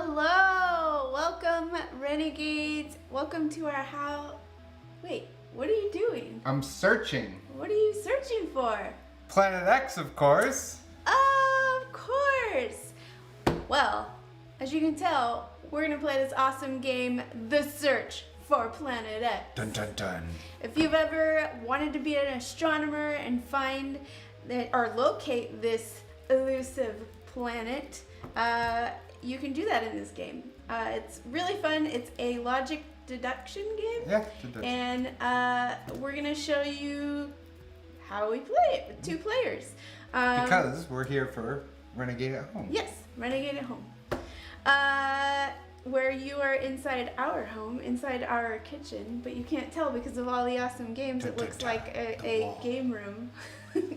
Hello! Welcome, Renegades. Welcome to our house. Wait, what are you doing? I'm searching. What are you searching for? Planet X, of course. Of course! Well, as you can tell, we're gonna play this awesome game, The Search for Planet X. Dun dun dun. If you've ever wanted to be an astronomer and find that, or locate this elusive planet, you can do that in this game. It's really fun. It's a logic deduction game. Yeah, deduction. And we're gonna show you how we play it with two players. Because we're here for Renegade at Home. Yes, Renegade at Home. Where you are inside our home, inside our kitchen, but you can't tell because of all the awesome games. It looks like a game room.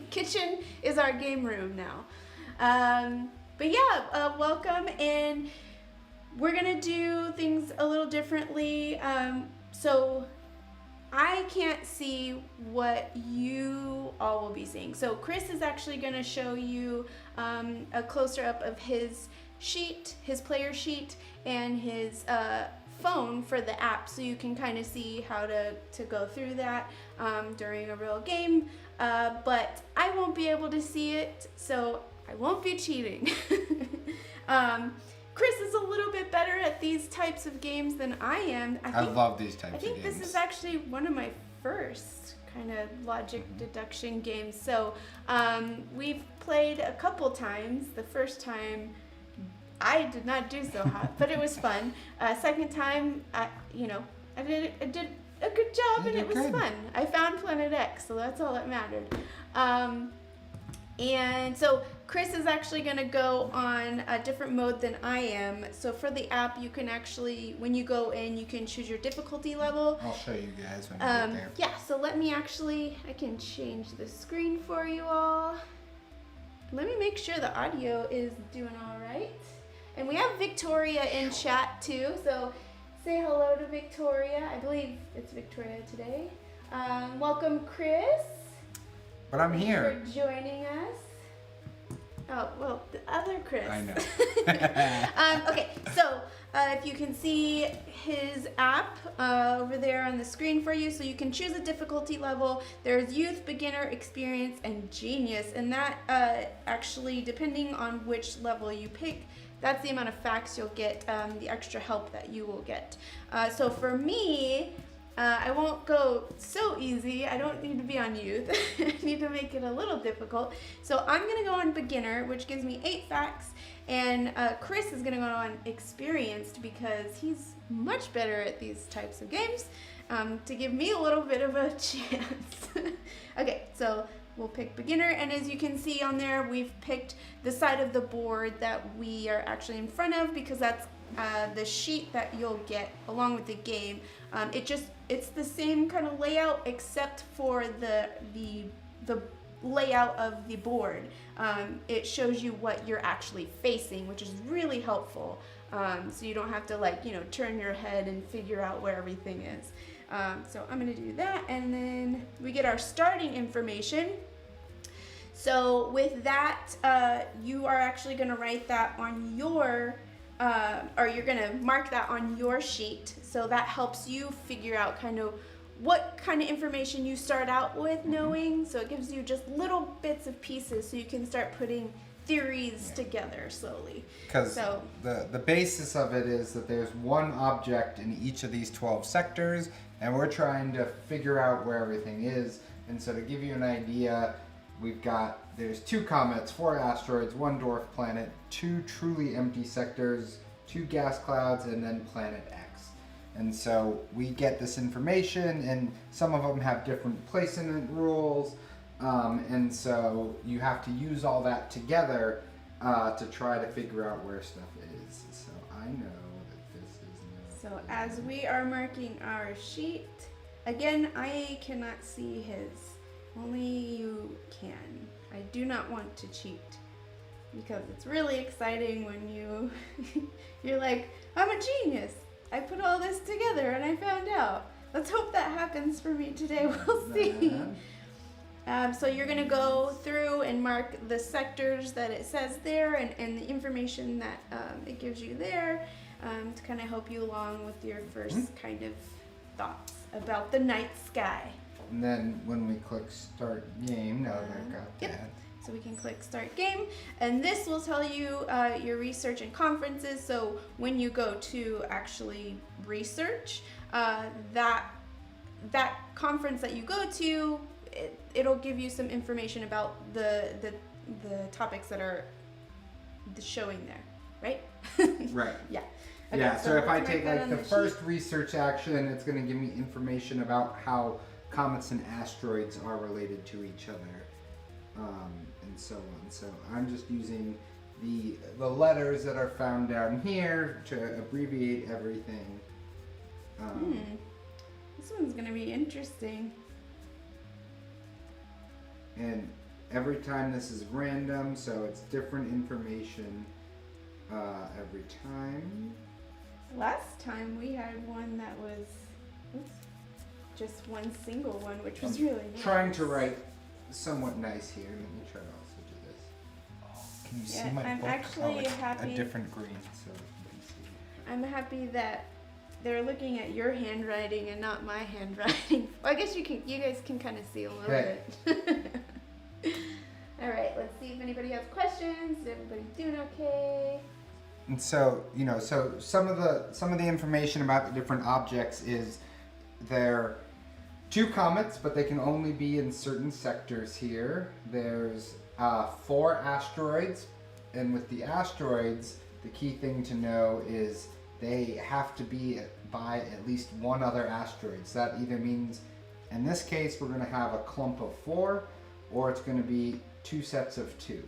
Kitchen is our game room now. But yeah, welcome, and we're gonna do things a little differently. So I can't see what you all will be seeing. So Chris is actually gonna show you a closer up of his sheet, his player sheet, and his phone for the app, so you can kind of see how to go through that during a real game. But I won't be able to see it, so I won't be cheating. Chris is a little bit better at these types of games than I am. I love these types of games. I think this is actually one of my first kind of logic deduction games. So we've played a couple times. The first time I did not do so hot, but it was fun. Second time, I did a good job, and it was fun. I found Planet X, so that's all that mattered. And so Chris is actually going to go on a different mode than I am. So for the app, you can actually, when you go in, you can choose your difficulty level. I'll show you guys when we get there. Yeah, so let me actually, I can change the screen for you all. Let me make sure the audio is doing all right. And we have Victoria in chat too, so say hello to Victoria. I believe it's Victoria today. Welcome, Chris. But I'm here. For joining us. Oh, well, the other Chris. I know. Okay, so if you can see his app over there on the screen for you, so you can choose a difficulty level. There's youth, beginner, experience, and genius, and that actually, depending on which level you pick, that's the amount of facts you'll get, the extra help that you will get. So for me, I won't go so easy. I don't need to be on youth. I need to make it a little difficult. So I'm gonna go on beginner, which gives me 8 facts, and Chris is gonna go on experienced because he's much better at these types of games, to give me a little bit of a chance. Okay, so we'll pick beginner, and as you can see on there, we've picked the side of the board that we are actually in front of, because that's the sheet that you'll get along with the game. It's the same kind of layout except for the layout of the board. It shows you what you're actually facing, which is really helpful. So you don't have to turn your head and figure out where everything is. So I'm gonna do that, and then we get our starting information. So with that, you are actually gonna write that on your or you're gonna mark that on your sheet, so that helps you figure out kind of what kind of information you start out with knowing. So it gives you just little bits of pieces, so you can start putting theories together slowly. Because the basis of it is that there's one object in each of these 12 sectors, and we're trying to figure out where everything is. And so to give you an idea, there's 2 comets, 4 asteroids, 1 dwarf planet, 2 truly empty sectors, 2 gas clouds, and then Planet X. And so we get this information, and some of them have different placement rules, and so you have to use all that together to try to figure out where stuff is. So I know that this is So as we are marking our sheet, again, I cannot see his. Only you can. I do not want to cheat, because it's really exciting when you're like, I'm a genius. I put all this together and I found out. Let's hope that happens for me today. We'll see. So you're going to go through and mark the sectors that it says there and the information that it gives you there to kind of help you along with your first kind of thoughts about the night sky. And then when we click start game, now that I've got Yep. that. So we can click start game, and this will tell you your research and conferences. So when you go to actually research that conference that you go to, it'll give you some information about the topics that are showing there, right? Right. Yeah. Yeah, so if I let's take mark that like on the sheet. first research action, it's going to give me information about how comets and asteroids are related to each other, and so on. So I'm just using the letters that are found down here to abbreviate everything. This one's gonna be interesting. And every time this is random, so it's different information every time. Last time we had one that was just one single one, which was really nice. Trying to write somewhat nice here. Let me try to also do this. Oh, can you see Yeah, my I'm book? actually it's happy- a different green, so you can see. I'm happy that they're looking at your handwriting and not my handwriting. Well, I guess you guys can kind of see a little Okay. bit. All right, let's see if anybody has questions. Is everybody doing okay? And so, so some of the information about the different objects is they're 2 comets, but they can only be in certain sectors here. There's 4 asteroids, and with the asteroids, the key thing to know is they have to be by at least one other asteroid. So that either means, in this case, we're going to have a clump of 4, or it's going to be 2 sets of 2.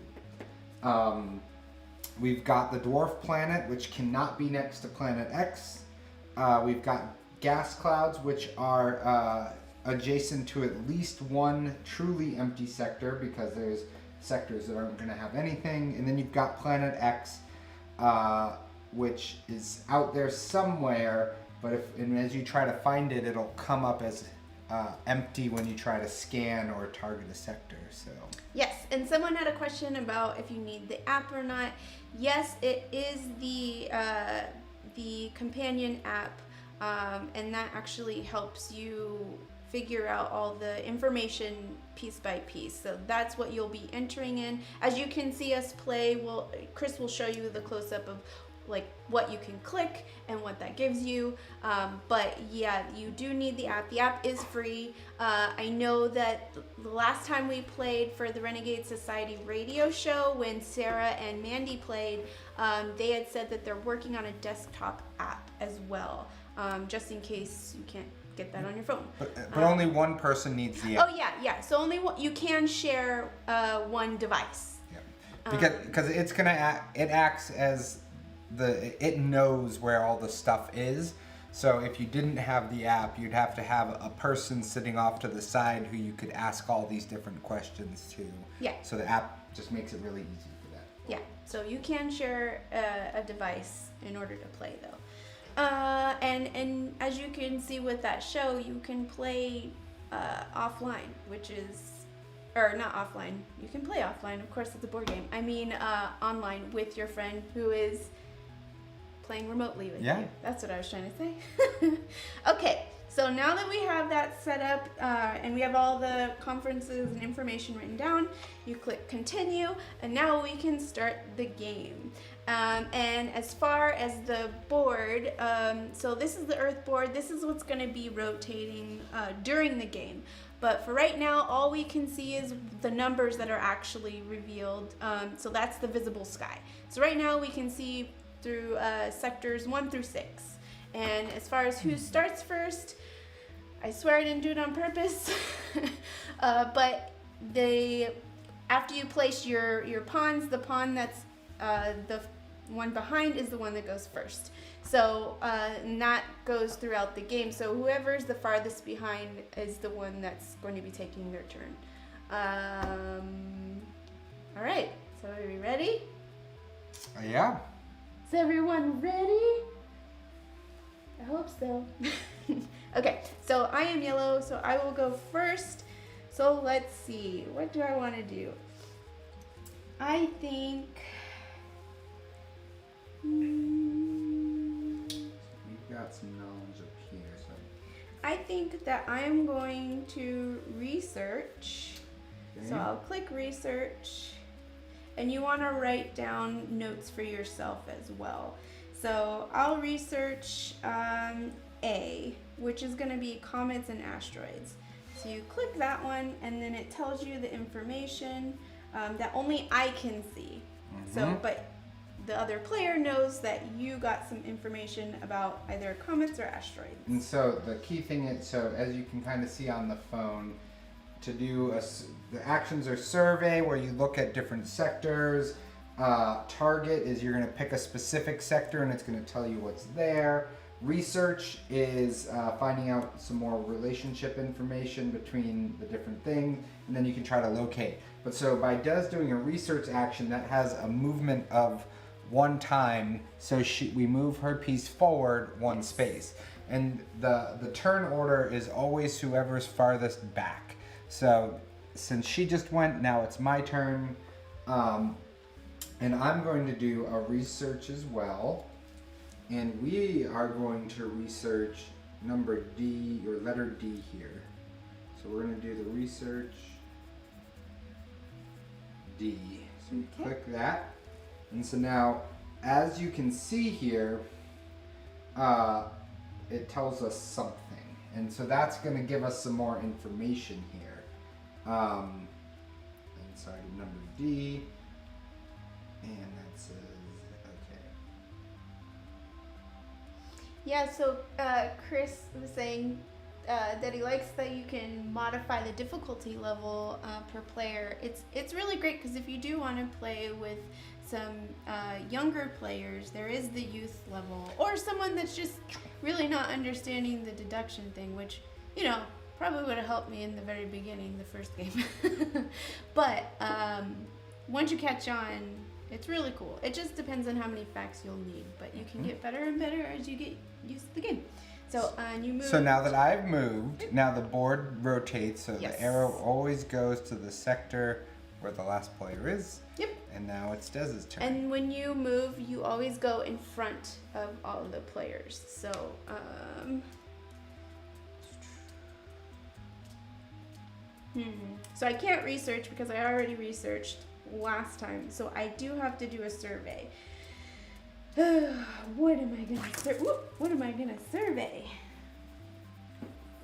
We've got the dwarf planet, which cannot be next to planet X. We've got gas clouds, which are adjacent to at least one truly empty sector, because there's sectors that aren't going to have anything. And then you've got planet X, which is out there somewhere, but as you try to find it, it'll come up as empty when you try to scan or target a sector. So Yes, and someone had a question about if you need the app or not. Yes, it is the companion app, and that actually helps you figure out all the information piece by piece. So that's what you'll be entering in. As you can see us play, Chris will show you the close-up of like what you can click and what that gives you, but yeah, you do need the app. The app is free. I know that the last time we played for the Renegade Society radio show, when Sarah and Mandy played, they had said that they're working on a desktop app as well, just in case you can't get that on your phone. but only one person needs the app. Oh yeah, so only you can share one device. Yeah. Because it's gonna it acts as it knows where all the stuff is. So if you didn't have the app, you'd have to have a person sitting off to the side who you could ask all these different questions to. Yeah. So the app just makes it really easy for that. Yeah, so you can share a device in order to play though. And as you can see with that show, you can play offline, or not offline. You can play offline, of course it's a board game. I mean online with your friend who is playing remotely with you. That's what I was trying to say. Okay, so now that we have that set up and we have all the conferences and information written down, you click continue, and now we can start the game. And as far as the board, so this is the Earth board. This is what's going to be rotating during the game. But for right now, all we can see is the numbers that are actually revealed. So that's the visible sky. So right now we can see through sectors 1 through 6. And as far as who starts first, I swear I didn't do it on purpose. But after you place your pawns, the pawn that's the one behind is the one that goes first. So and that goes throughout the game. So whoever's the farthest behind is the one that's going to be taking their turn. All right, so are we ready? Yeah. Is everyone ready? I hope so. Okay, so I am yellow, so I will go first. So let's see. What do I want to do? I think. We've got some knowledge up here, so. I think that I'm going to research. Okay. So I'll click research. And you want to write down notes for yourself as well. So I'll research A, which is going to be comets and asteroids. So you click that one, and then it tells you the information that only I can see. So, but the other player knows that you got some information about either comets or asteroids. And so the key thing is, so as you can kind of see on the phone, to do the actions are survey, where you look at different sectors. Target is you're going to pick a specific sector and it's going to tell you what's there. Research is finding out some more relationship information between the different things, and then you can try to locate. But so by Des doing a research action, that has a movement of one time, so we move her piece forward one space. And the turn order is always whoever's farthest back. So since she just went, now it's my turn. And I'm going to do a research as well. And we are going to research number D, or letter D here. So we're going to do the research D. So you click that. And so now, as you can see here, it tells us something. And so that's going to give us some more information here. And sorry, number D. And that says, okay. Yeah, so Chris was saying that he likes that you can modify the difficulty level per player. It's really great because if you do want to play with some younger players, there is the youth level, or someone that's just really not understanding the deduction thing, which, you know, probably would have helped me in the very beginning, the first game. But once you catch on, it's really cool. It just depends on how many facts you'll need, but you can get better and better as you get used to the game. So you move. So now that I've moved, now the board rotates, so Yes. the arrow always goes to the sector where the last player is. Yep. And now it's Dez's turn. And when you move, you always go in front of all of the players. So So I can't research because I already researched last time. So I do have to do a survey. What am I gonna survey?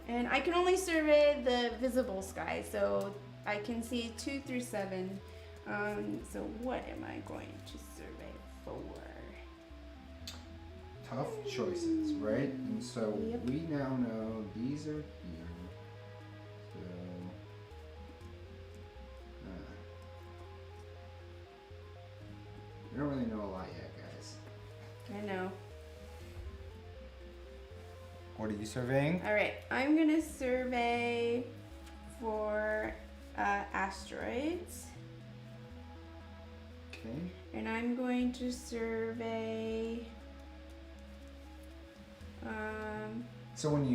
And I can only survey the visible sky, so I can see 2 through 7. So what am I going to survey for? Tough choices, right? And so Yep. we now know these are here. So we don't really know a lot yet, guys. I know. What are you surveying? All right, I'm gonna survey for asteroids, Okay. and I'm going to survey. So when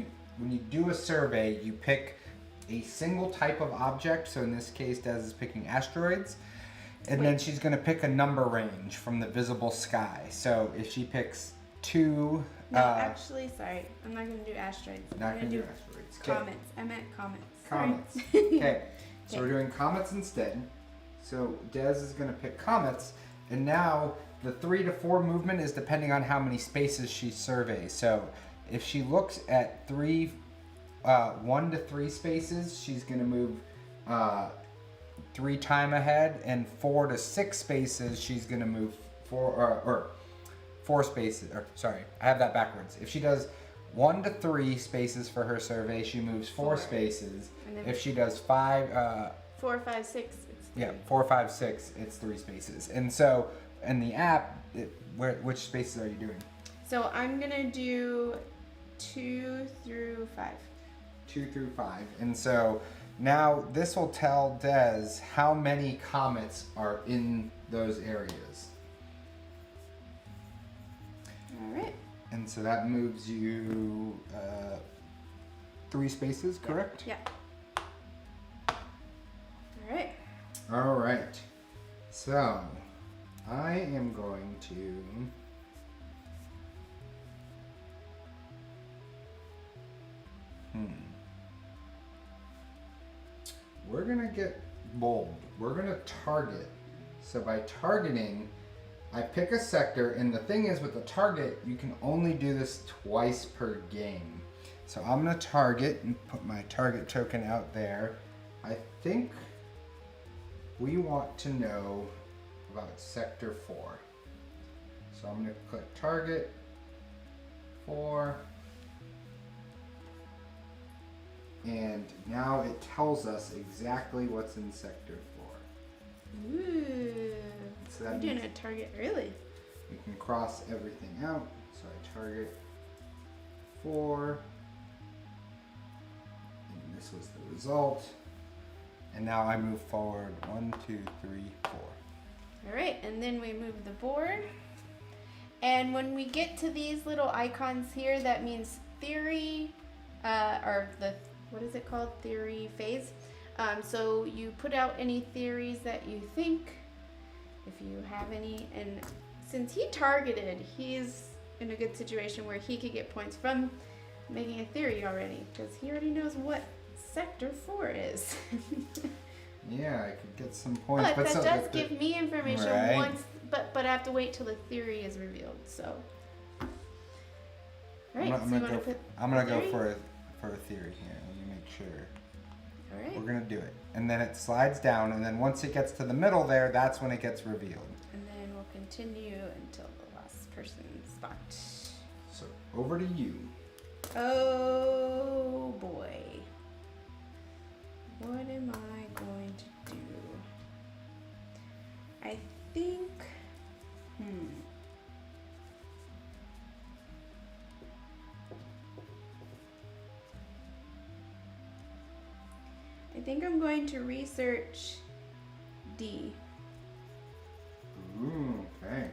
you do a survey, you pick a single type of object. So in this case, Des is picking asteroids. And then she's going to pick a number range from the visible sky. So if she picks 2... No, actually, sorry. I'm not going to do asteroids. Not I'm going to going do to do asteroids. Okay. comets. I meant comets. Comets. Sorry. Okay. So we're doing comets instead. So Des is going to pick comets. And now the 3 to 4 movement is depending on how many spaces she surveys. So if she looks at 1 to 3 spaces, she's going to move 3 time ahead, and 4 to 6 spaces, she's going to move 4 spaces. Or sorry, I have that backwards. If she does 1 to 3 spaces for her survey, she moves 4 spaces. And then If she does 5, 4, 5, 6. It's 3. 4, 5, 6, it's 3 spaces. And so in the app, which spaces are you doing? So I'm gonna do 2 through 5. 2 through 5. And so now this will tell Des how many comets are in those areas. All right. And so that moves you 3 spaces, correct? Yeah. All right. So, I am going to we're gonna get bold. We're gonna target. So by targeting, I pick a sector, and the thing is with the target, you can only do this twice per game. So I'm gonna target and put my target token out there. I think we want to know about sector 4. So I'm gonna click target 4. And now it tells us exactly what's in sector 4. Ooh. So You're that doing means a target early. we can cross everything out. So I target 4. And this was the result. And now I move forward 1, 2, 3, 4. All right, and then we move the board. And when we get to these little icons here, that means theory, or the, what is it called? Theory phase. So you put out any theories that you think, if you have any. And since he targeted, he's in a good situation where he could get points from making a theory already, because he already knows what sector 4 is. Yeah, I could get some points. But that so does give me information right. once, but I have to wait till the theory is revealed. So, all right. I'm So you gonna want to go. put I'm gonna go theory? for a theory here. Let me make sure. All right. We're gonna do it, and then it slides down, and then once it gets to the middle there, that's when it gets revealed. And then we'll continue until the last person's spot. So over to you. Oh boy. What am I going to do? I think. I think I'm going to research D. Ooh, okay.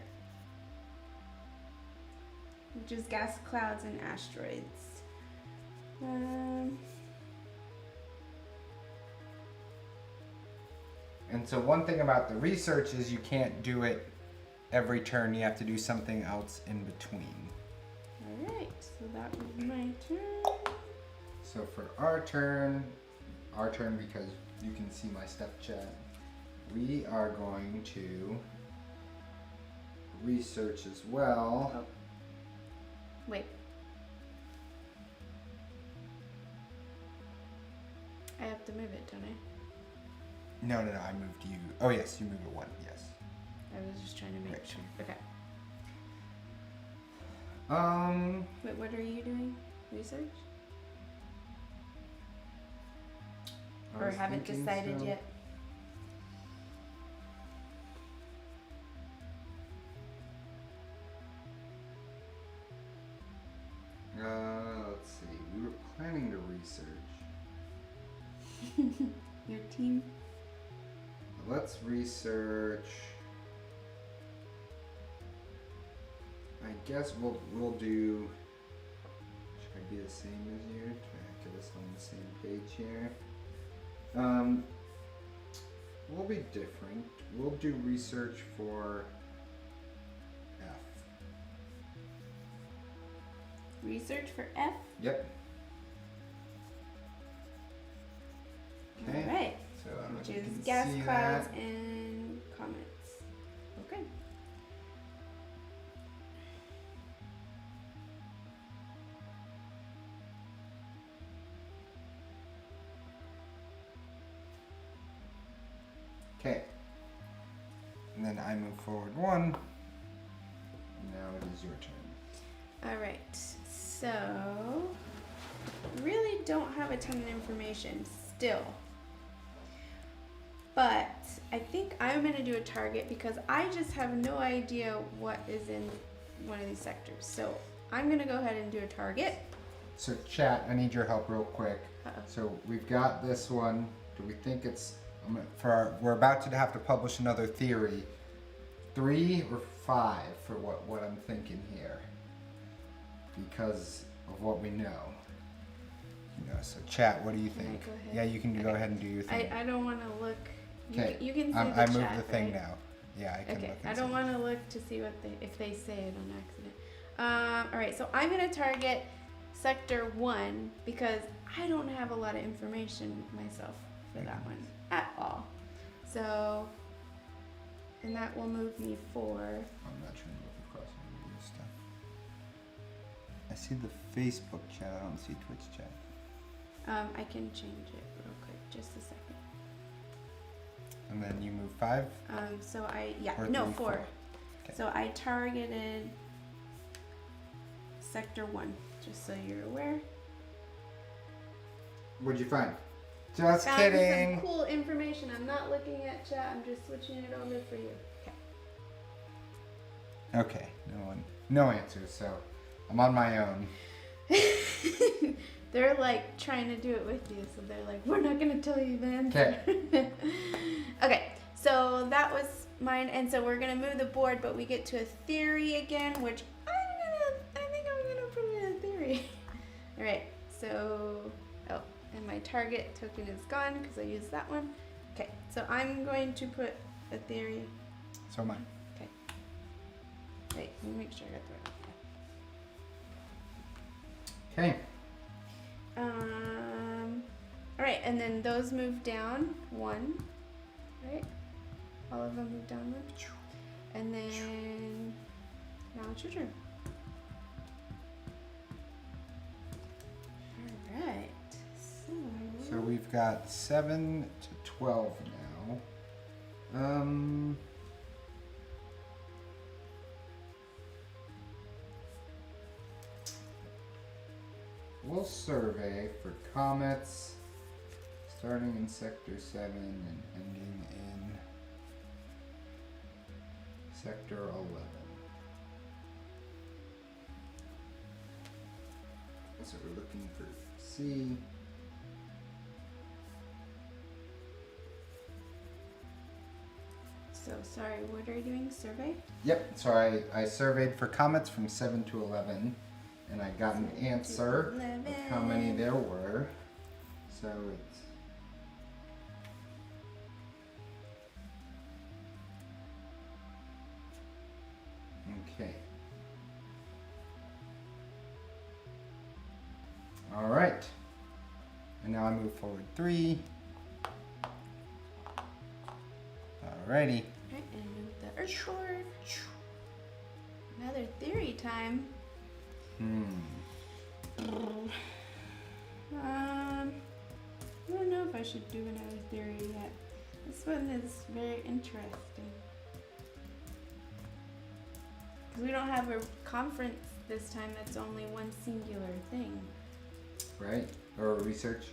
Which is gas clouds and asteroids. And so one thing about the research is you can't do it every turn. You have to do something else in between. All right, so that was my turn. So for our turn because you can see my stuff chat, we are going to research as well. Oh. Wait. I have to move it, don't I? No, I moved you. Oh yes, you moved it 1, yes. I was just trying to make Right. sure. Okay. Wait, what are you doing? Research? I Or was haven't thinking decided so. yet? Let's see. We were planning to research. Your team? Let's research. I guess we'll do. Should I be the same as you? Try to get us on the same page here. We'll be different. We'll do research for F. Research for F? Yep. Okay. All right. So I don't know Which if you is can gas see clouds that. and comets. Okay. Okay. And then I move forward 1. Now it is your turn. All right. So, really don't have a ton of information still. But I think I'm going to do a target because I just have no idea what is in one of these sectors. So, I'm going to go ahead and do a target. So chat, I need your help real quick. Uh-oh. So we've got this one. Do we think it's we're about to have to publish another theory. 3 or 5 for what I'm thinking here. Because of what we know. So chat, what do you Can I think? go ahead? Yeah, you can go ahead and do your thing. I don't want to look Okay. You can see I the moved chat, the thing right? now. Yeah, I can Okay, look. I don't want to look to see what if they say it on accident. All right, so I'm gonna target sector 1 because I don't have a lot of information myself for that one at all. So, and that will move me 4. I'm not trying to look across any of your stuff. I see the Facebook chat. I don't see Twitch chat. I can change it real quick, just a second. And then you move 5. So Or 3, 4. Okay. So I targeted sector 1, just so you're aware. What'd you find? Just Found kidding. some cool information. I'm not looking at chat. I'm just switching it over for you. Okay. No answers. So I'm on my own. They're like trying to do it with you, so they're like, we're not gonna tell you the answer. Okay. Okay, so that was mine, and so we're gonna move the board, but we get to a theory again, which I think I'm gonna put in a theory. All right, so and my target token is gone because I used that one. Okay, so I'm going to put a theory. So am I. Okay. Wait, let me make sure I got the right one. Okay. All right, and then those move down 1, right? All of them move down 1. And then now it's your turn. All right. So we've got 7 to 12 now. We'll survey for comets starting in sector 7 and ending in sector 11. So we're looking for C. So sorry, what are you doing? Survey? Yep, so I surveyed for comets from 7 to 11, and I got an answer of how many there were. So it's okay. All right, and now I move forward 3. Alrighty. Alright, and move the earth board. Another theory time. I don't know if I should do another theory yet. This one is very interesting. Because we don't have a conference this time that's only one singular thing. Right? Or research?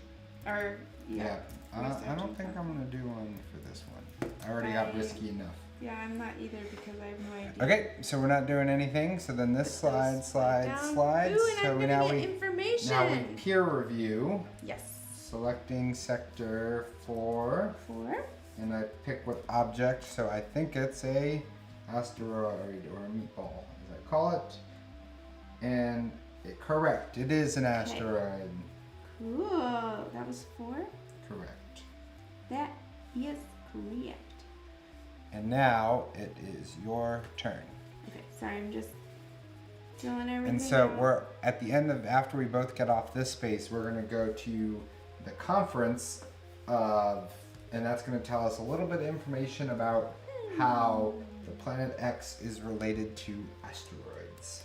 Or, yeah. I don't think I'm going to do one for this one. I already got risky enough. Yeah, I'm not either because I have no idea. Okay, so we're not doing anything. So then this slides. Ooh, and So I'm gonna get information. now we peer review. Yes. Selecting sector 4. 4. And I pick what object. So I think it's a asteroid or a meatball, as I call it. And correct, it is an asteroid. Cool. That was 4. Correct. That is correct. And now it is your turn. Okay, sorry, I'm just filling everything And so out. we're at the end of, after we both get off this space, we're going to go to the conference of, and that's going to tell us a little bit of information about how the planet X is related to asteroids.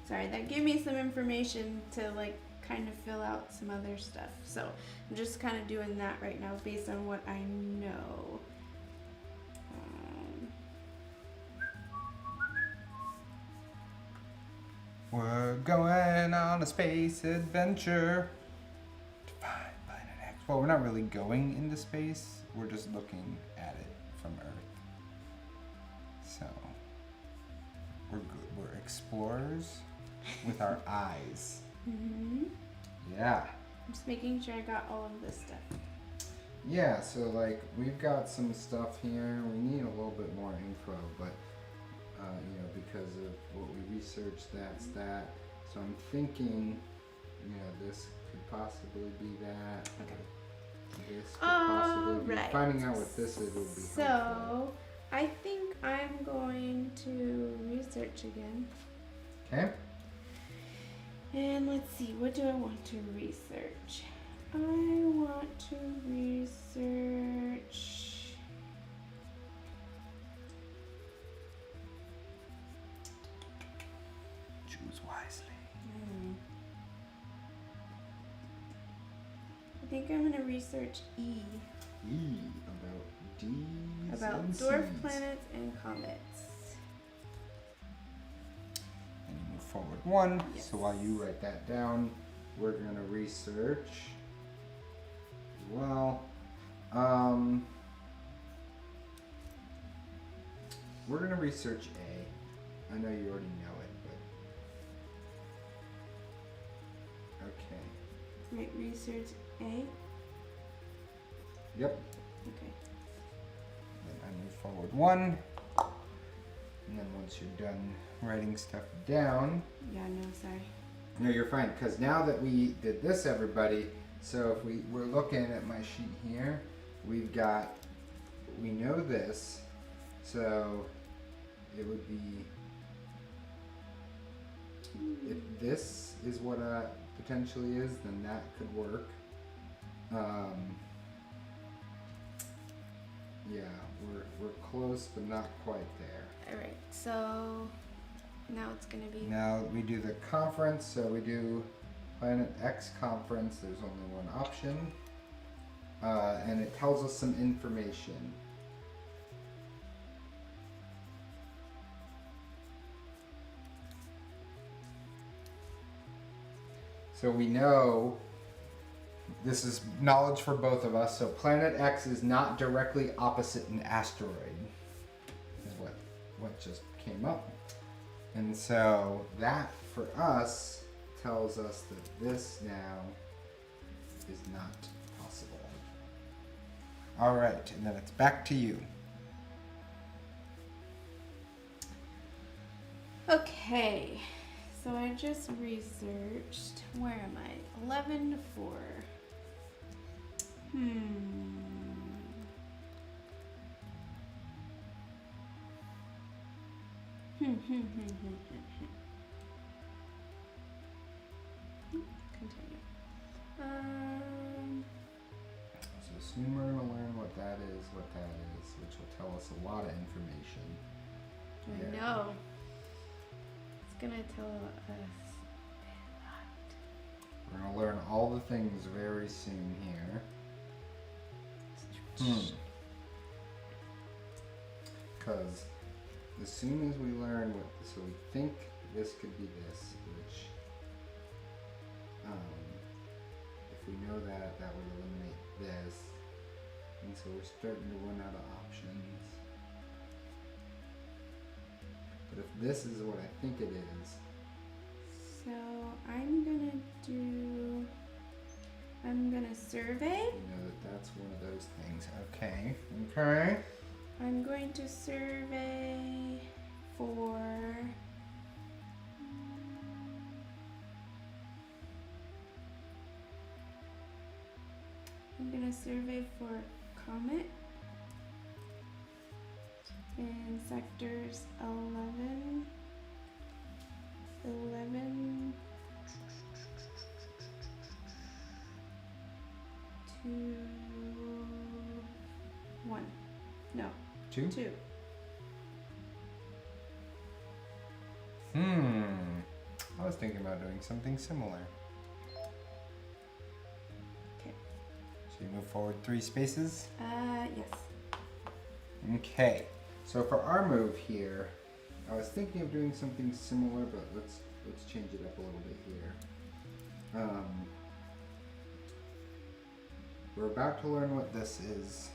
Sorry, that gave me some information to like kind of fill out some other stuff. So I'm just kind of doing that right now based on what I know. We're going on a space adventure to find planet X. Well, we're not really going into space. We're just looking at it from Earth. So we're explorers with our eyes. Mm-hmm. Yeah. I'm just making sure I got all of this stuff. Yeah, so like we've got some stuff here. We need a little bit more info, but because of what we researched, that's that. So I'm thinking, this could possibly be that. Okay. This could possibly be. Alright. Finding out what this is would be helpful. So, I think I'm going to research again. Okay. And let's see, what do I want to research? I want to research. Choose wisely. I think I'm going to research E. About D's About and dwarf C's. planets and comets. And you move forward one. Yes. So while you write that down, we're going to research as well. We're going to research A. I know you already know it, but okay. Right, research A. Yep. Okay. Then I move forward one. And then once you're done writing stuff down, Yeah, no, sorry. no, you're fine. Because now that we did this, everybody, so if we're looking at my sheet here, we know this, so it would be, if this is what potentially is, then that could work. Yeah, we're close, but not quite there. Alright, so now it's going to be. Now we do the conference, so we do Planet X conference. There's only one option, and it tells us some information. So we know this is knowledge for both of us. So Planet X is not directly opposite an asteroid, is what just came up. And so that for us tells us that this now is not possible. All right, and then it's back to you. Okay, so I just researched. Where am I? 11 to 4. Continue. So soon we're going to learn what that is, which will tell us a lot of information. I Yeah. know. It's gonna tell us a lot. We're going to learn all the things very soon here. Because as soon as we learn so we think this could be this, which if we know that would eliminate this, and so we're starting to run out of options. But if this is what I think it is, So I'm gonna survey. you know that's one of those things. Okay. I'm going to survey for comet in sectors 11 to 1. No, Two? 2. I was thinking about doing something similar. Okay. So you move forward 3 spaces. Yes. Okay. So for our move here, I was thinking of doing something similar, but let's change it up a little bit here. We're about to learn what this is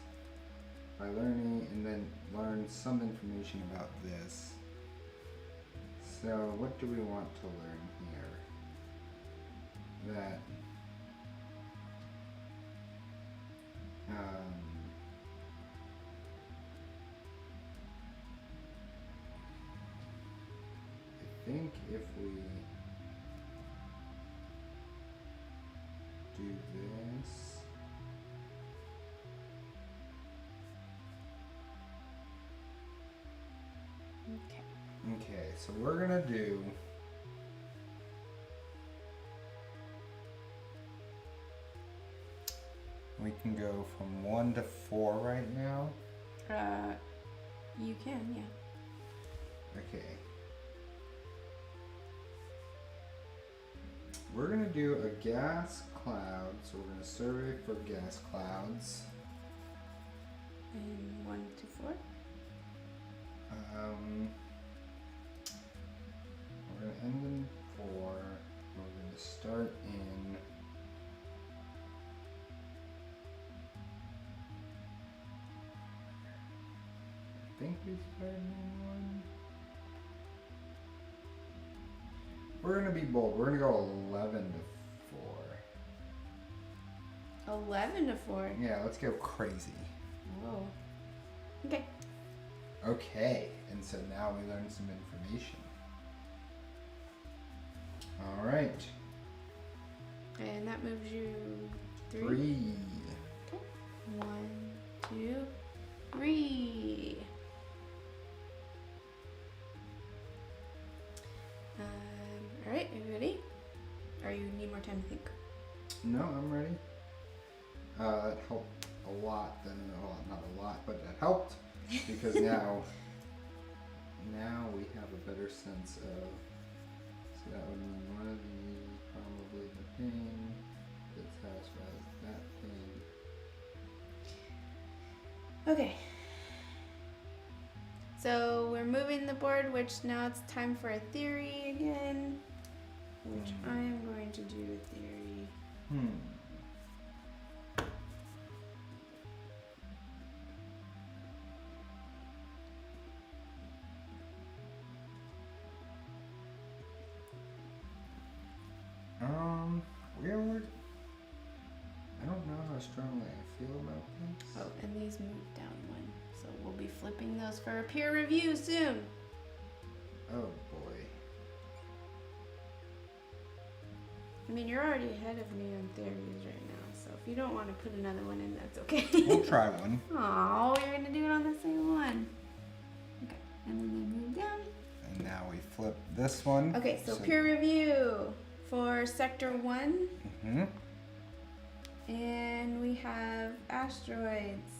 by learning, and then learn some information about this. So what do we want to learn here? That think if we do this, okay, so we're gonna do we can go from 1 to 4 right now. You can, yeah. Okay. We're gonna do a gas cloud, so we're gonna survey for gas clouds. And 1 to 4. We're gonna end in 4. We're gonna start in I think we started in 1. We're gonna be bold. We're gonna go 11 to 4. 11 to 4. Yeah, let's go crazy. Whoa. Okay. Okay, and so now we learned some information. All right. And that moves you 3. 3. Okay. 1, 2, 3. All right, are you ready? Or you need more time to think? No, I'm ready. That helped a lot. Well, not a lot, but that helped because now we have a better sense of. So that would mean one of these probably the thing that satisfies that thing. Okay. So we're moving the board, which now it's time for a theory again. Which I am going to do a theory. Weird. I don't know how strongly I feel about this. Oh, and these move down 1. So we'll be flipping those for a peer review soon. Oh boy. I mean, you're already ahead of me on theories right now, so if you don't want to put another one in, that's okay. We'll try one. Oh, you're gonna do it on the same one. Okay, and then they move down. And now we flip this one. Okay, so peer review for sector 1. Mm-hmm. And we have asteroids.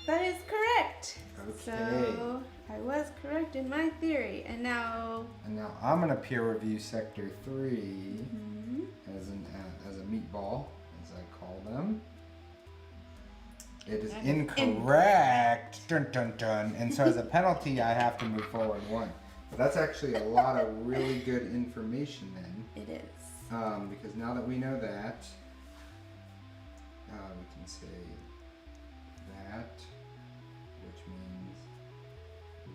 That is correct. Okay. So I was correct in my theory, and now. And now I'm gonna peer review sector 3 Mhm. as a meatball, as I call them. It is That is incorrect. Dun dun dun. And so as a penalty, I have to move forward 1. But that's actually a lot of really good information then. It is. Because now that we know that, we can say that, which means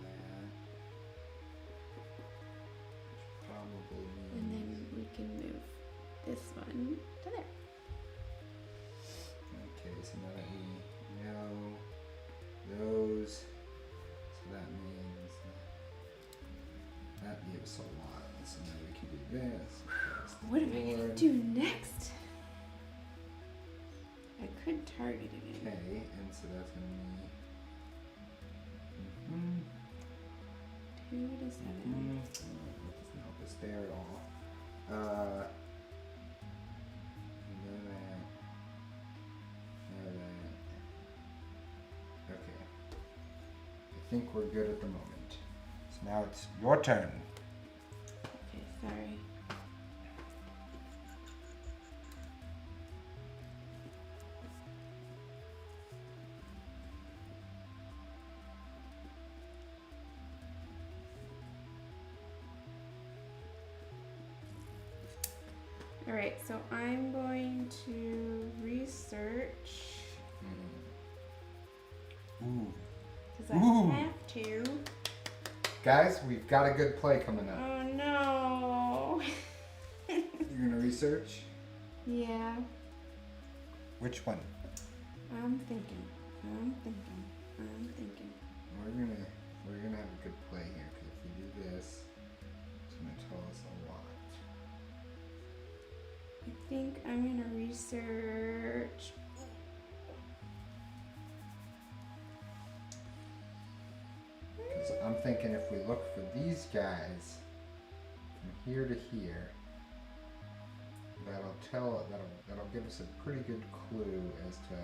that, which probably And means. then we can move this one to there. Okay, so now that we know those, so that means that gives a lot. So now we can do this. What am I gonna do next? I could target it. Okay, and so that's gonna be 2 to 7. That doesn't help us there at all. Okay. I think we're good at the moment. So now it's your turn. Okay, sorry. All right, so I'm going to research Ooh. because I Ooh. have to. Guys, we've got a good play coming up. Oh no. You're gonna research? Yeah, Which one? I'm thinking. We're gonna have a good play here, because if we do this, going to tell us a lot. I think I'm gonna research. 'Cause I'm thinking if we look for these guys from here to here, that'll give us a pretty good clue as to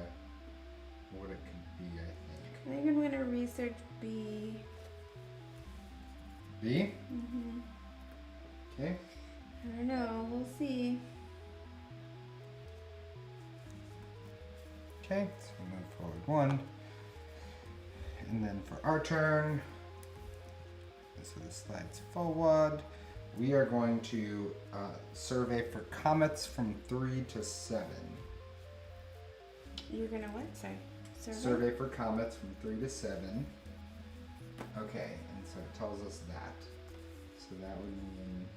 what it could be, I think. I think I'm gonna research B. B? Mm-hmm. Okay. I don't know. We'll see. Okay, so we move forward one. And then for our turn, so this slides forward, we are going to survey for comets from 3 to 7. You're gonna what? Sorry. Survey for comets from 3 to 7. Okay, and so it tells us that. So that would mean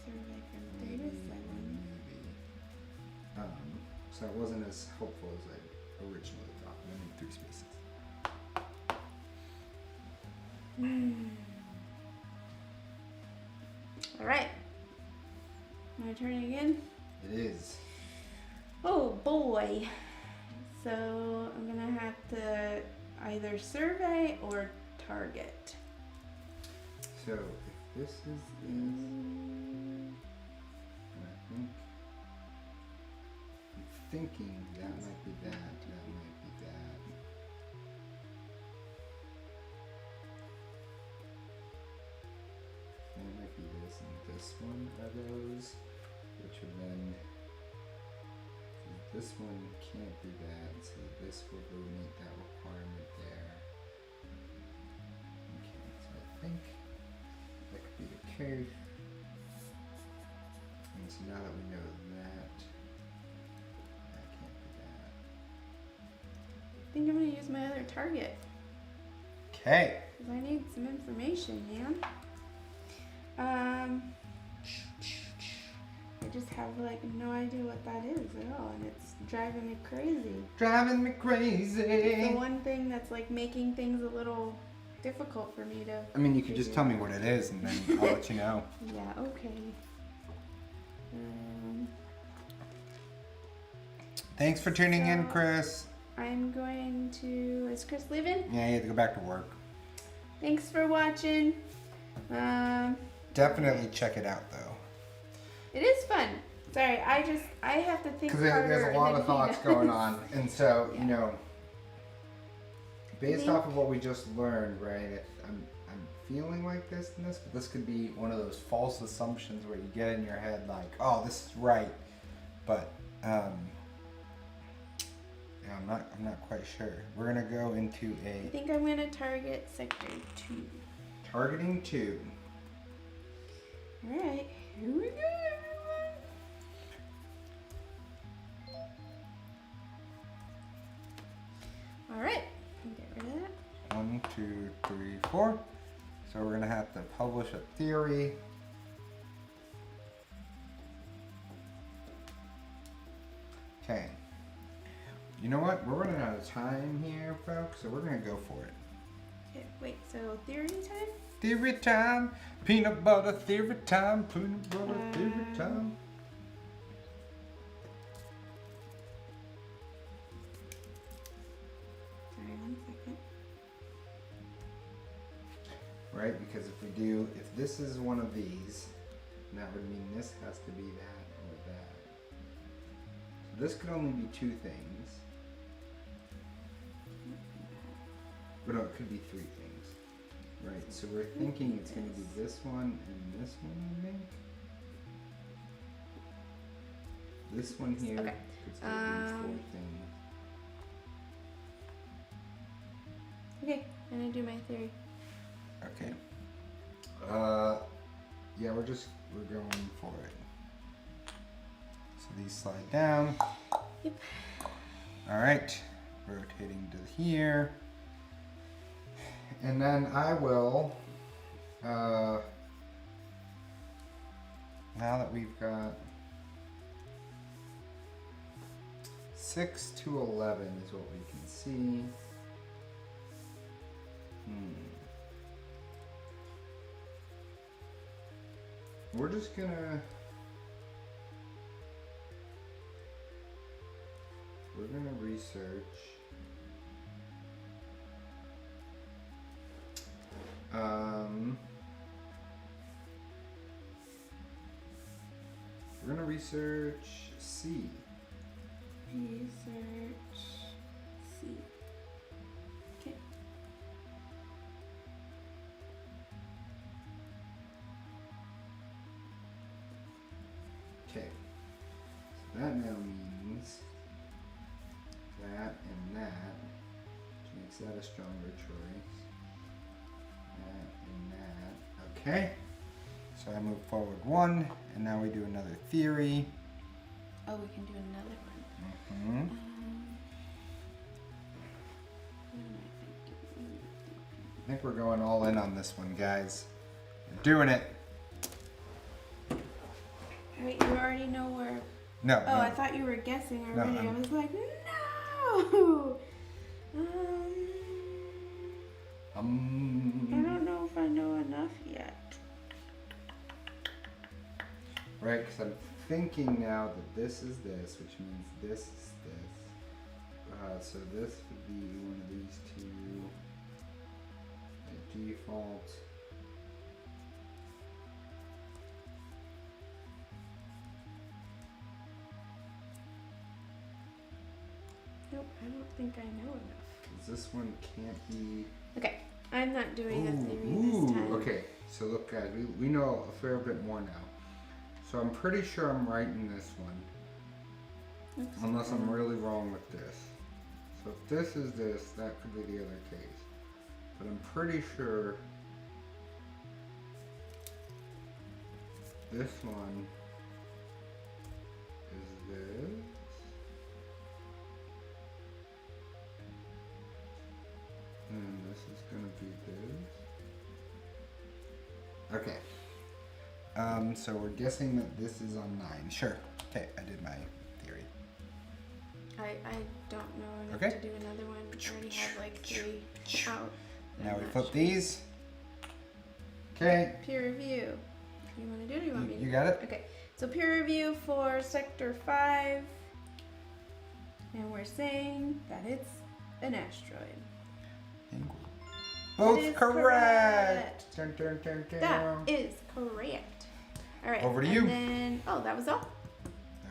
Survey from 3 maybe, to 7. maybe. So it wasn't as helpful as I originally thought. I need 3 spaces. All right. My turn again. It is. Oh boy. So I'm gonna have to either survey or target. So if this is this, and I'm thinking that might be that, that might be that. And it might be this and this one are those, which would then, this one can't be that, so this will go meet that requirement there. Okay, so I think that could be the case. And so now that we know that, that can't be that. I think I'm gonna use my other target. Okay. Because I need some information, man. I just have like no idea what that is at all, and it's driving me crazy. Driving me crazy. It's the one thing that's like making things a little difficult for me to. I mean, you could just tell me what it is, and then I'll let you know. Yeah. Okay. Thanks for tuning in, So- Chris. I'm going to. Is Chris leaving? Yeah, you have to go back to work. Thanks for watching. Definitely check it out, though. It is fun. Sorry, I have to think Because harder. there's a lot than of he thoughts does. going on, and so Yeah. you know, based think- off of what we just learned, right? I'm feeling like this and this, but this could be one of those false assumptions where you get in your head like, oh, this is right, but yeah, I'm not quite sure. We're gonna go into I a think I'm gonna target sector 2. targeting 2. All right, here we go, everyone. All right, get rid of that. 1, 2, 3, 4. So we're gonna have to publish a theory. Okay. You know what? We're running out of time here, folks, so we're gonna go for it. Okay, wait, so theory time? Theory time, peanut butter theory time, peanut butter theory time. Sorry, 1 second. Right? Because if this is one of these, that would mean this has to be that or that. So this could only be 2 things. But no, it could be 3 things. Right, so we're thinking it's going to be this one and this one, I think. This one here Okay. could still be 4 things. Okay, I'm gonna do my theory. Okay. Yeah, we're going for it. So these slide down. Yep. All right, rotating to here. And then I will, now that we've got 6 to 11 is what we can see. we're just gonna research we're gonna research C. Research C. Okay. Okay. So that now means that and that, which makes that a stronger choice. That and that. Okay. So I move forward one, and now we do another theory. Oh, we can do another one. Mm-hmm. What am I thinking? I think we're going all in on this one, guys. We're doing it. Wait, you already know where. No. Oh, no. I thought you were guessing already. No, I was like, no. I don't know if I know enough yet. Right, because I'm thinking now that this is this, which means this is this. So this would be one of these two. By default. Nope, I don't think I know enough. 'Cause this one can't be. Okay, I'm not doing a theory this time. Okay, so look, guys, we know a fair bit more now. So I'm pretty sure I'm right in this one. Oops. Unless I'm really wrong with this. So if this is this, that could be the other case. But I'm pretty sure this one is this. And this is gonna be this. Okay. So we're guessing that this is on 9. Sure. Okay, I did my theory. I don't know enough Okay. to do another one. I already have like 3 out. Now I'm we not flip sure. these. Okay. Peer review. You want to do it or you want me to? You got it? Okay. So peer review for sector 5. And we're saying that it's an asteroid. Both is correct. Dun, dun, dun, dun. That is correct. All right. Over to and you. Then, oh, that was all?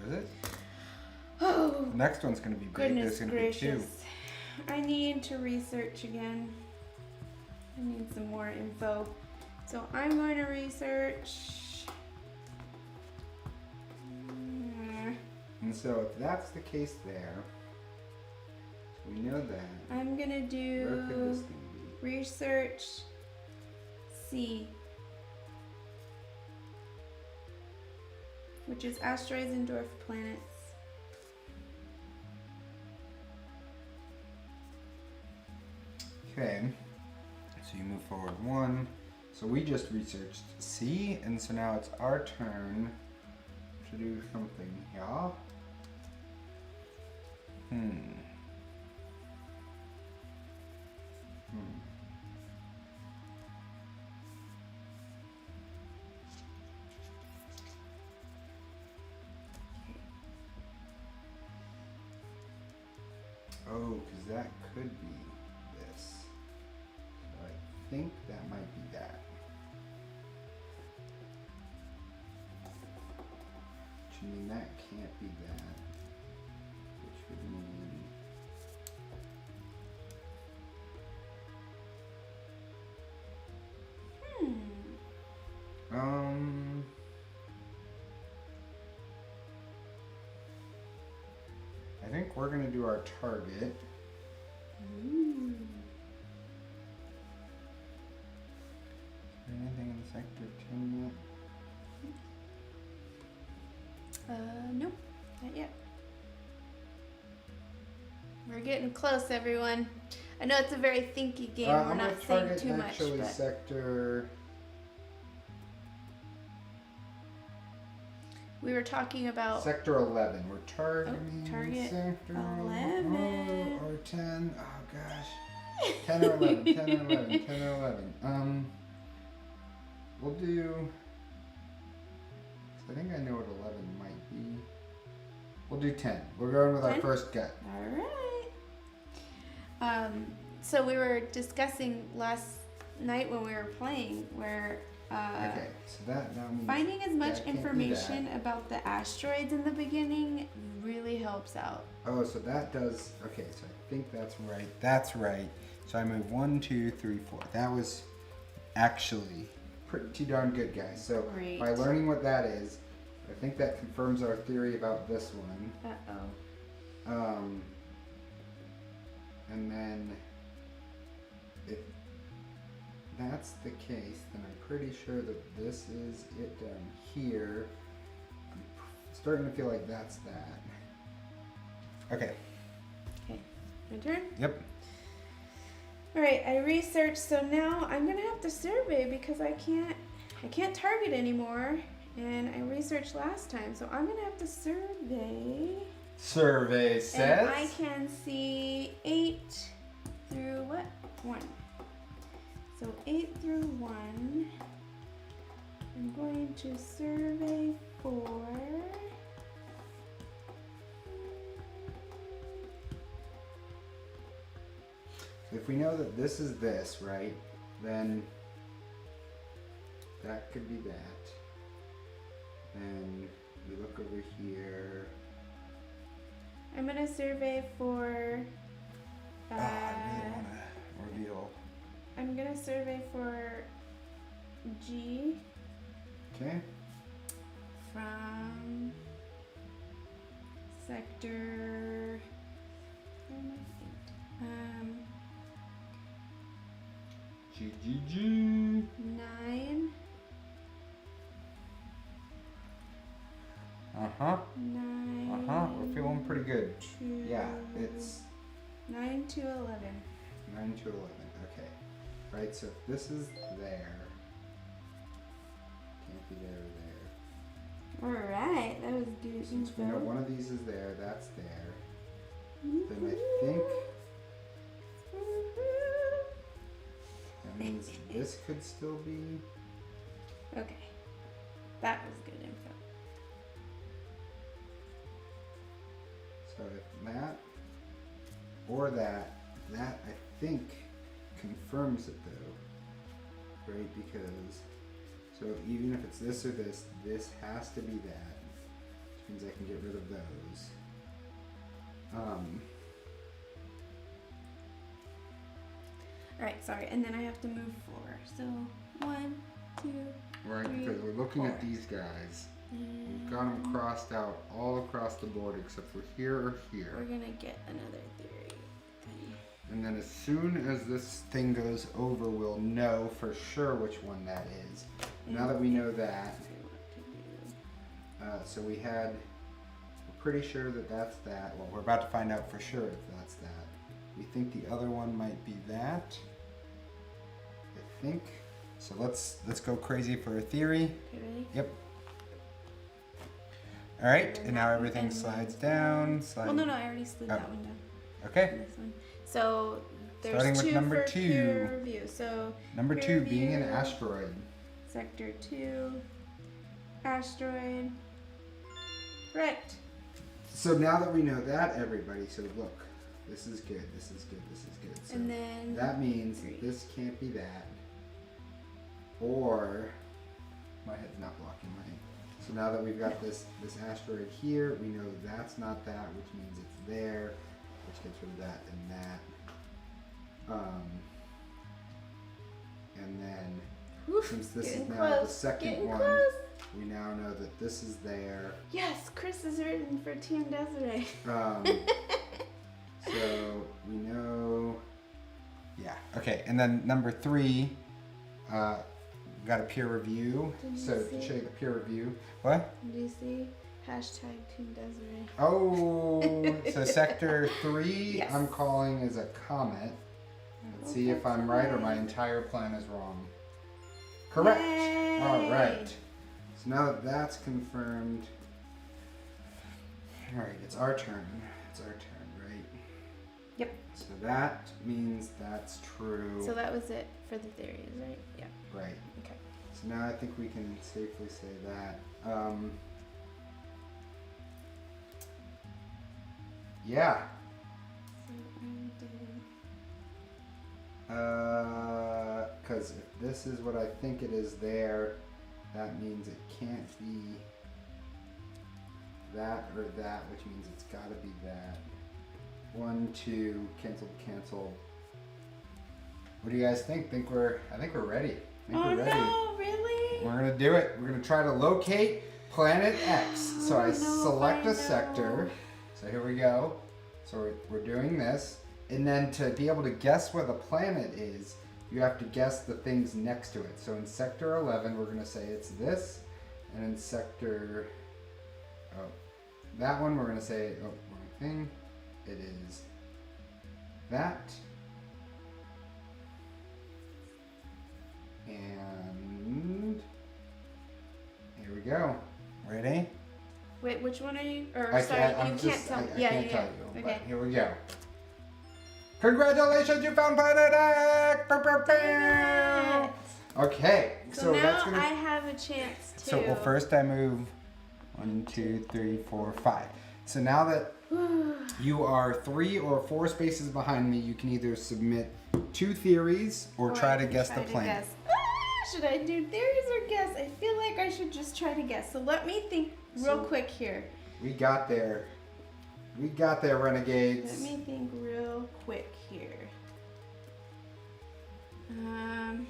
There's it. Oh, The next one's gonna be big. goodness There's gonna gracious. be 2. I need to research again. I need some more info. So I'm going to research. And so if that's the case there, so we know that. I'm going to Where could this do thing research C, which is asteroids and dwarf planets. Okay. So you move forward 1. So we just researched C, and so now it's our turn to do something here. Oh, because that could be this. So I think that might be that. Which would mean that can't be that. Which would mean... I think we're gonna do our target. Anything in sector 10 yet? Nope, not yet. We're getting close, everyone. I know it's a very thinky game. We're I'm not gonna saying target too much, actually but sector. we were talking about Sector 11. We're targeting target sector 11. or 10. Oh gosh. 10 or 11. 10 or 11. 10 or 11. We'll do. I think I know what 11 might be. We'll do 10. We're going with 10? our first gut. All right. So we were discussing last night when we were playing where Okay, so that now means finding as much that can't be information that. about the asteroids in the beginning really helps out. Oh, so that does. Okay, so I think that's right. That's right. So I move 1, 2, 3, 4. That was actually pretty darn good, guys. So Great. by learning what that is, I think that confirms our theory about this one. Uh-oh. And then if that's the case, then I'm pretty sure that this is it down here. I'm starting to feel like that's that. Okay. Okay. My turn? Yep. All right, I researched, so now I'm gonna have to survey because I can't target anymore. And I researched last time, so I'm gonna have to survey. Survey says. And I can see 8 through what? 1. So 8 through 1. I'm going to survey for. So if we know that this is this, right, then that could be that. Then we look over here. I'm gonna survey for. I really want to reveal. I'm gonna survey for G Okay. from sector. Where am I? GGG. 9. Uh-huh. 9. Uh-huh. We're feeling pretty good. To Yeah, it's 9 to 11. 9 to 11. Okay. Right, so if this is there. Can't be there or there. Alright, that was good Since we know info. one of these is there, that's there. Then I think that means this could still be. Okay. That was good info. So if that or that I think confirms it though, right? Because so even if it's this or this has to be that, which means I can get rid of those. Alright, sorry, and then I have to move 4. So 1, 2, Right, 3, because we're looking 4. at these guys. We've and got them crossed out all across the board except for here or we're here. gonna get another theory thing. And then as soon as this thing goes over, we'll know for sure which one that is. Now that we know that, so we're pretty sure that that's that. Well, we're about to find out for sure if that's that. We think the other one might be that. I think. So let's go crazy for a theory. Okay, ready? Yep. All right, and now everything slides down. Well, no, I already slid that one down. Okay. This one. So there's Starting with 2 number for 2. peer review. So Number peer 2 being an review, asteroid. Sector 2, asteroid. Correct. So now that we know that, everybody, so look, this is good, this is good, this is good. So And then that means 3. this can't be that. Or my head's not blocking my. So now that we've got this asteroid here, we know that's not that, which means it's there, which gets rid of that and that. And then Oof, since this is getting now the close, second getting one, close. we now know that this is there. Yes, Chris is written for Team Desiree. So we know. Yeah. Okay. And then number 3, got a peer review. Did you So to see? show you the peer review. What? Do you see? Hashtag Team Desiree. Oh, so sector 3, Yes. I'm calling is a comet. Let's see if I'm right or my entire plan is wrong. Correct. Yay. All right. So now that that's confirmed. All right, it's our turn. It's our turn, right? Yep. So that means that's true. So that was it for the theories, right? Yeah. Right. Okay. So So now I think we can safely say that. Yeah. Because if this is what I think it is there, that means it can't be that or that, which means it's got to be that. 1, 2, cancel, cancel. What do you guys think? I think we're ready. We're ready. No, really? We're gonna do it. We're gonna try to locate planet X. So I select a sector. So here we go. So we're doing this. And then to be able to guess where the planet is, you have to guess the things next to it. So in sector 11, we're gonna say it's this. And in sector, that one, we're gonna say, wrong thing. It is that. And here we go. Ready? Wait, which one are you? Or I sorry, can't, you I'm can't just, tell. I Yeah, can't yeah, tell yeah. you. Okay. But here we go. Congratulations, you found planet X! Dang it. Okay, So now that's gonna. I have a chance too. So well, first I move 1, 2, 3, 4, 5. So now that you are 3 or 4 spaces behind me, you can either submit 2 theories or try to guess the planet. Should I do theories or guess? I feel like I should just try to guess. So let me think real quick here. We got there. We got there, Renegades. Let me think real quick here. And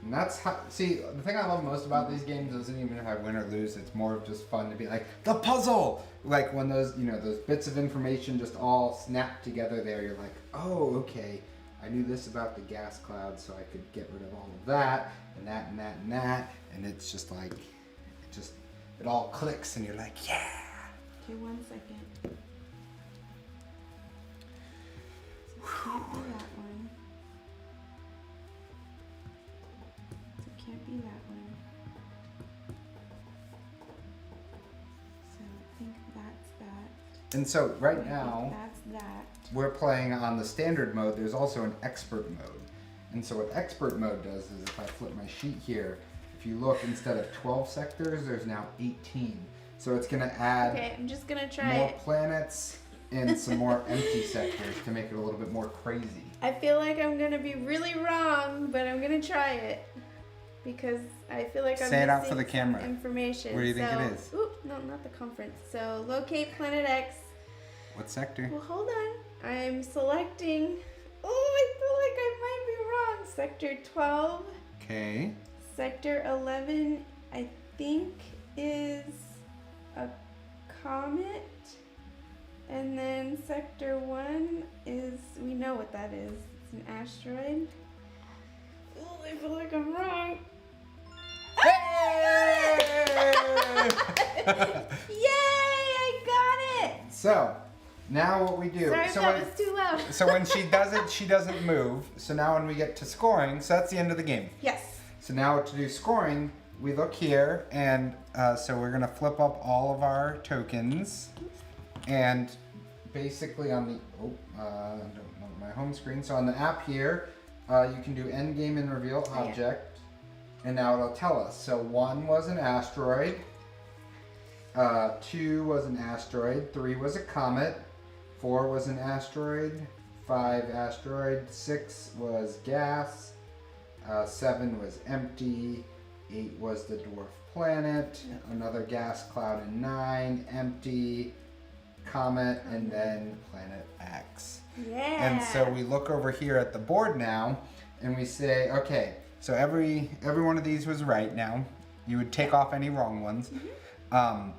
that's how, see, the thing I love most about these games isn't even if I win or lose, it's more of just fun to be like, the puzzle! Like when those, those bits of information just all snap together there, you're like, oh, okay, I knew this about the gas cloud, so I could get rid of all of that, and that, and that, and that, and it's just like, it all clicks, and you're like, yeah! Okay, 1 second. So it can't be that one. So it can't be that one. So I think that's that. And so right I think now, that's that. we're playing on the standard mode. There's also an expert mode. And so what expert mode does is if I flip my sheet here, if you look, instead of 12 sectors, there's now 18. So it's gonna add Okay, I'm just gonna try more it. planets and some more empty sectors to make it a little bit more crazy. I feel like I'm gonna be really wrong, but I'm gonna try it. Because I feel like I'm Say it out missing for the some camera. information. What do you think it is? Ooh, no, not the conference. So locate planet X. What sector? Well, hold on. I'm selecting. Oh, I feel like I might be wrong. Sector 12. Okay. Sector 11, I think, is a comet. And then Sector 1 is, we know what that is. It's an asteroid. Oh, I feel like I'm wrong. Yay! I got it! So, now what we do. Sorry if that was too loud. So when she does it, she doesn't move. So now when we get to scoring, so that's the end of the game. Yes. So now to do scoring, we look here, and so we're gonna flip up all of our tokens, and basically on the, I don't know my home screen. So on the app here, you can do end game and reveal object, and now it'll tell us. So 1 was an asteroid, 2 was an asteroid, 3 was a comet, 4 was an asteroid, 5 asteroid, 6 was gas, 7 was empty, 8 was the dwarf planet, another gas cloud, and 9 empty, comet, and then planet X. Yeah. And so we look over here at the board now, and we say, okay, so every one of these was right now. You would take off any wrong ones. Mm-hmm.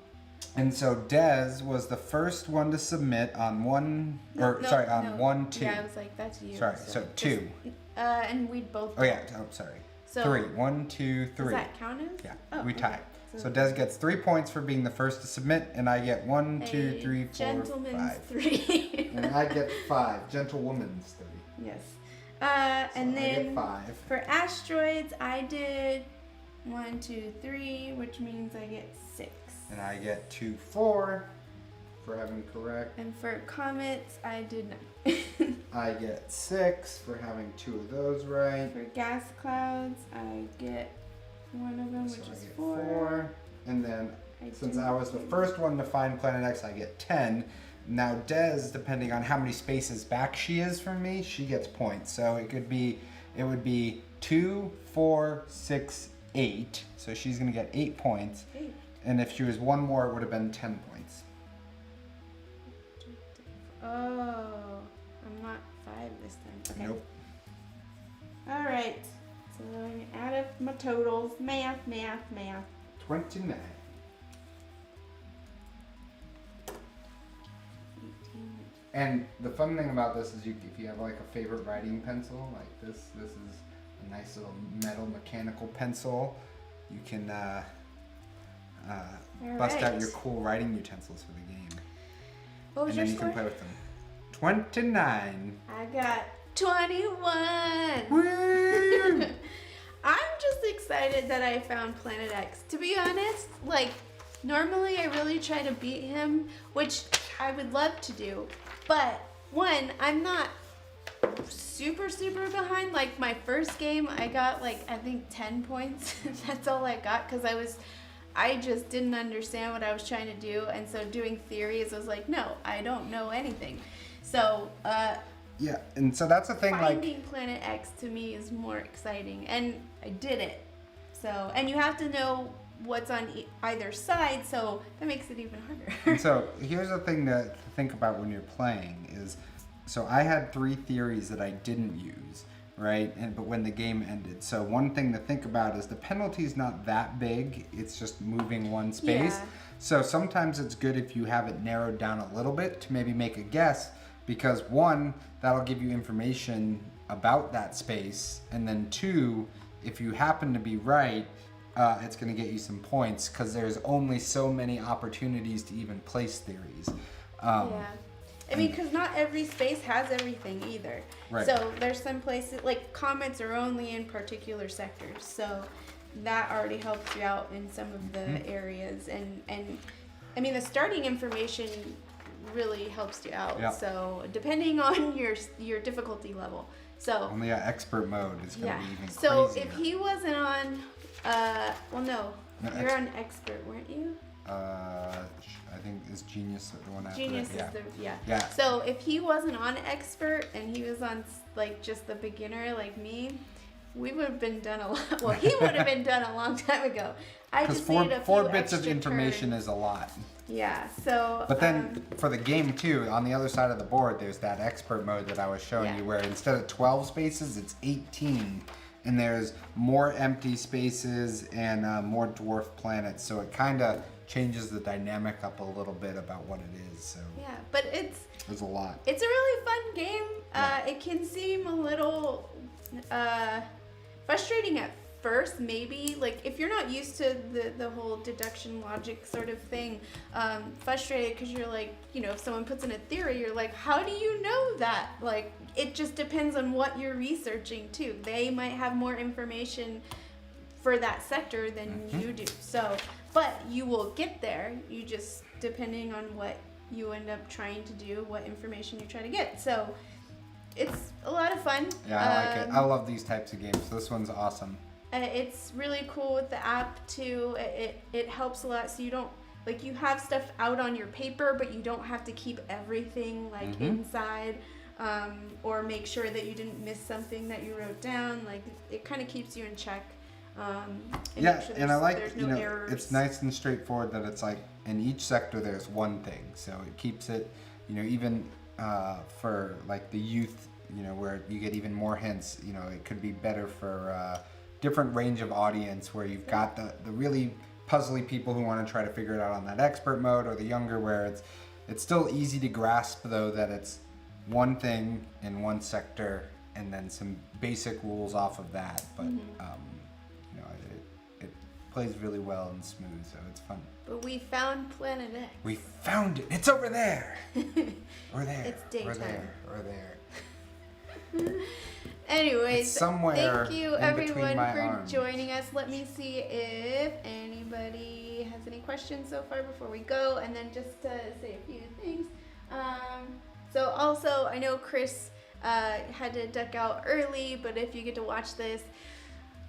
And so Des was the first one to submit on 1, on 1, 2. Yeah, I was like, that's you. Sorry, so 2. And we'd both. Oh yeah, sorry. So 3. 1, 2, 3. Does that count as? Yeah, Oh, we okay. tie. So Des gets 3 points for being the first to submit, and I get 1, 2, 3, 4, Gentleman's 5. 3. And I get 5. Gentlewoman's 3. Yes. So And I then get 5. for asteroids, I did 1, 2, 3, which means I get 6. And I get 2, 4 for having correct. And for comets, I did 9. I get 6 for having 2 of those right. For gas clouds, I get one of them, So which I is get 4. and then since didn't I was the do- first one to find Planet X, I get 10. Now Des, depending on how many spaces back she is from me, she gets points. So it would be 2, 4, 6, 8. So she's gonna get 8 points. 8. And if she was one more, it would have been 10 points. Oh, I'm not 5 this time. Okay. Nope. All right. So I'm gonna add up my totals. Math. 29. 18. And the fun thing about this is if you have like a favorite writing pencil, like this is a nice little metal mechanical pencil. You can bust out your cool writing utensils for the game. What was And then your you score? can play with them. 29. I got 21. Woo! I'm just excited that I found Planet X. To be honest, like, normally I really try to beat him, which I would love to do. But, one, I'm not super behind. Like, my first game, I got, like, I think 10 points. That's all I got, because I just didn't understand what I was trying to do. And so doing theories, I was like, no, I don't know anything. So, Yeah, and so that's the thing, finding Planet X to me is more exciting, and I did it. So, and you have to know what's on either side, so that makes it even harder. And so here's the thing to think about when you're playing is, so I had 3 theories that I didn't use, right? But when the game ended, so one thing to think about is the penalty's not that big. It's just moving one space. Yeah. So sometimes it's good if you have it narrowed down a little bit to maybe make a guess, because 1, that'll give you information about that space, and then 2, if you happen to be right, it's going to get you some points because there's only so many opportunities to even place theories. Yeah. I mean, because not every space has everything either. Right. So there's some places, like comets are only in particular sectors. So that already helps you out in some of the areas. And I mean, the starting information really helps you out. Yeah. So depending on your difficulty level. So Only expert mode is going to yeah. be even So crazier. if he wasn't on, well, no, No, you're on expert, weren't you? I think is Genius the one after Genius that? is the yeah. Yeah. So if he wasn't on expert and he was on like just the beginner like me, we would have been done a lot. Well, he would have been done a long time ago. I Because just needed a four few bits of extra information turns. is a lot. Yeah. So. But then for the game too, on the other side of the board, there's that expert mode that I was showing Yeah. you, where instead of 12 spaces, it's 18, and there's more empty spaces and more dwarf planets. So it kind of changes the dynamic up a little bit about what it is. So Yeah, but it's there's a lot. a really fun game. Yeah. It can seem a little frustrating at first, maybe. Like if you're not used to the whole deduction logic sort of thing, frustrated because you're like, you know, if someone puts in a theory, you're like, how do you know that? Like it just depends on what you're researching too. They might have more information for that sector than you do. So, but you will get there. You just depending on what you end up trying to do, what information you try to get. So it's a lot of fun. Yeah, I like it. I love these types of games. This one's awesome. It's really cool with the app too. It helps a lot, so you don't like you have stuff out on your paper, but you don't have to keep everything like inside, or make sure that you didn't miss something that you wrote down. Like it kind of keeps you in check. And Yeah, make sure and I like, there's you no know, errors. it's nice and straightforward that it's like in each sector there's one thing, so it keeps it, you know, even for like the youth, you know, where you get even more hints, you know, it could be better for different range of audience where you've got the really puzzly people who want to try to figure it out on that expert mode, or the younger where it's still easy to grasp though that it's one thing in one sector and then some basic rules off of that, but you know, it plays really well and smooth, so it's fun. But we found Planet X. We found it. It's over there. Or there. It's Or daytime. there. Or there. Anyways, It's somewhere thank you in between everyone my for arms. joining us. Let me see if anybody has any questions so far before we go, and then just to say a few things. So also, I know Chris had to duck out early, but if you get to watch this,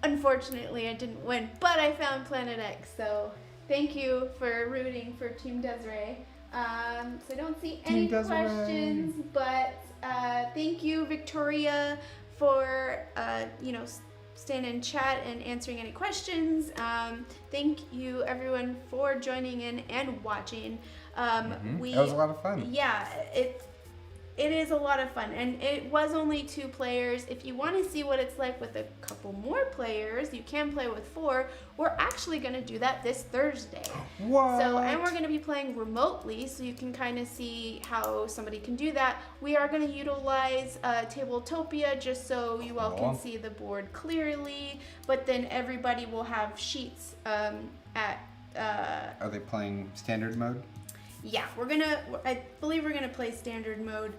unfortunately, I didn't win, but I found Planet X. So thank you for rooting for Team Desiree. So I don't see any questions, but thank you, Victoria, for staying in chat and answering any questions. Thank you, everyone, for joining in and watching. That was a lot of fun. Yeah, it is a lot of fun, and it was only 2 players. If you want to see what it's like with a couple more players, you can play with 4. We're actually going to do that this Thursday. What? So, and we're going to be playing remotely, so you can kind of see how somebody can do that. We are going to utilize Tabletopia just so you all can see the board clearly, but then everybody will have sheets Are they playing standard mode? Yeah, I believe we're gonna play standard mode,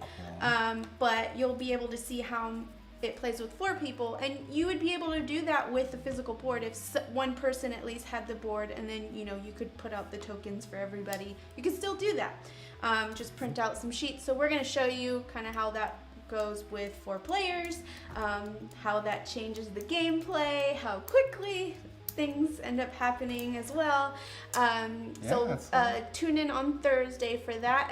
but you'll be able to see how it plays with 4 people, and you would be able to do that with the physical board if one person at least had the board, and then you could put out the tokens for everybody. You can still do that. Just print out some sheets. So we're gonna show you kind of how that goes with 4 players, how that changes the gameplay, how quickly things end up happening as well. Tune in on Thursday for that.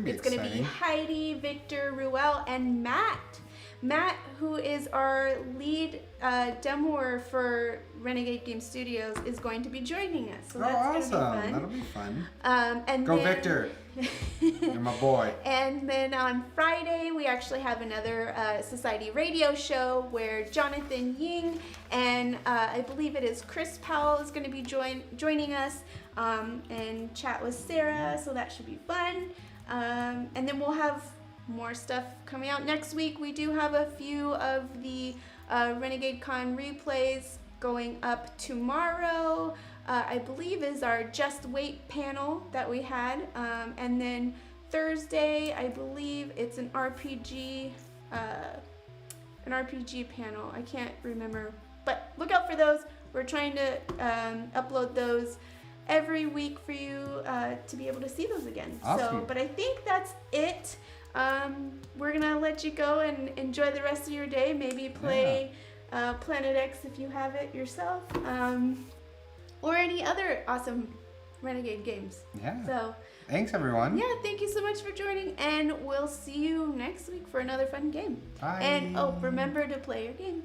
It's gonna be Heidi, Victor, Ruel, and Matt. Matt, who is our lead demoer for Renegade Game Studios, is going to be joining us. So that's gonna be fun. That'll be fun. And Go Victor! You're my boy. And then on Friday, we actually have another Society radio show where Jonathan Ying and I believe it is Chris Powell is going to be joining us and chat with Sarah, so that should be fun. And then we'll have more stuff coming out next week. We do have a few of the Renegade Con replays going up tomorrow. I believe is our Just Wait panel that we had, and then Thursday I believe it's an RPG panel. I can't remember, but look out for those. We're trying to upload those every week for you to be able to see those again. Awesome. But I think that's it. We're gonna let you go and enjoy the rest of your day. Maybe play Planet X if you have it yourself. Or any other awesome Renegade games. Yeah. So thanks, everyone. Yeah, thank you so much for joining, and we'll see you next week for another fun game. Bye. And remember to play your game.